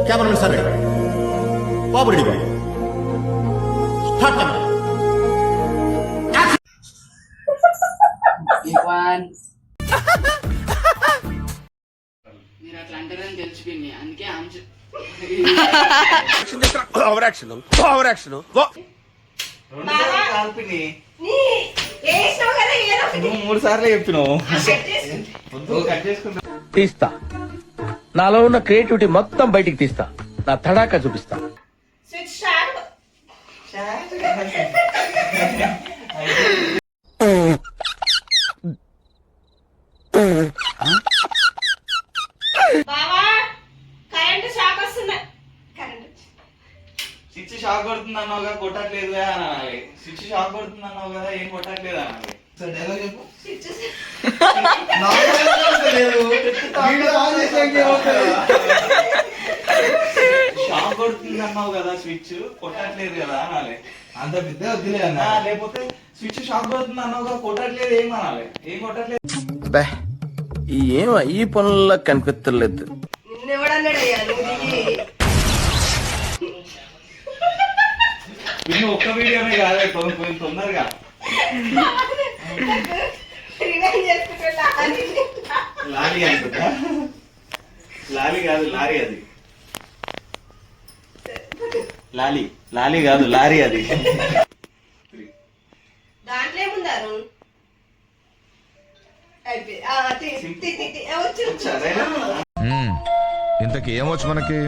camera sir बाबू ready बाबू start camera మీరు అట్లా అంటారని తెలిసిపోయింది అందుకే ओवर एक्शन 3 సార్లు చెప్పినావు తీస్తా నాలో ఉన్న క్రియేటివిటీ మొత్తం బయటికి తీస్తా నా తడాకా చూపిస్తా స్విచ్ షాక్ కొడుతుంది అన్నావుగా కొట్టట్లేదు అనాలి స్విచ్ షాక్ కొడుతుంది అన్నావు కదా ఏం కొట్టట్లేదు అనాలి షాక్ కొడుతుంది అన్నావు కదా స్విచ్ కొట్టట్లేదు కదా అనాలి అంత పెద్ద వద్దులే అన్న లేకపోతే స్విచ్ షాక్ కొడుతుంది అన్నావు కదా కొట్టట్లేదు ఏం అనాలి ఏం కొట్టట్లేదు ఏం ఈ పనుల్లో కనిపించలేదు ఇన్ని ఒక్క వీడియోనే కాదు తొందరగా లారీ అనుకుంటా లారీ కాదు లారీ అది లారీ కాదు లారీ అది దాంట్లో ఏముందారు ఇంతకి ఏమొచ్చు మనకి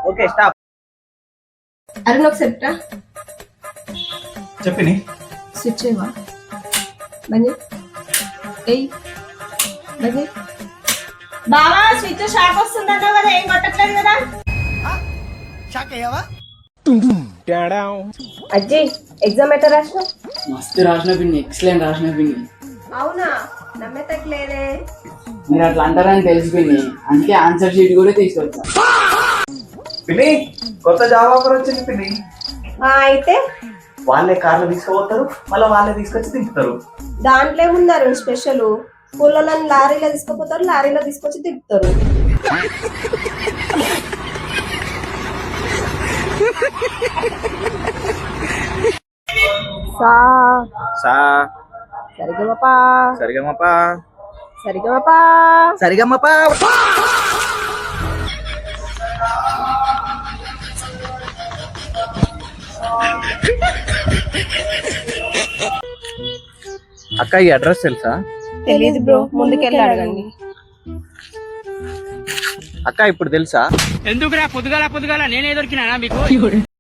ఓకే స్టాప్ అరుణ్ ఒక సెప్టా చెప్పిని స్విచ్ ఏవా బని ఏయ్ బని బావా స్విచ్ షాక్ వస్తుందన్నావు కదా ఏం కొట్టట్లేదు కదా అజ్జి ఎగ్జామ్ ఎట్లా రాసినావు మస్తు రాసిన పిన్ని ఎక్సలెంట్ రాసిన పిన్ని అవునా నమ్మేతట్లేదే మీరు అట్లా అంటారని తెలిసిపోయింది అందుకే ఆన్సర్ షీట్ కూడా తీసుకొచ్చా పిన్ని కొత్త జాబ్ ఆఫర్ వచ్చింది పిన్ని అయితే వాళ్ళే కార్లు తీసుకుపోతారు మళ్ళీ వాళ్ళే తీసుకొచ్చి తిప్పుతారు దాంట్లో ఏముందారు స్పెషల్ స్కూల్లో లారీలో తీసుకుపోతారు లారీలో తీసుకొచ్చి తిప్పుతారు సా సా సరిగమపా సరిగమపా సరిగమపా సరిగమపా అక్క ఈ అడ్రస్ తెలుసా తెలీదు బ్రో ముందుకెళ్ళి అడగండి అక్క ఇప్పుడు తెలుసా ఎందుకురా పొద్దుగాల నేనే దొరికినా మీకు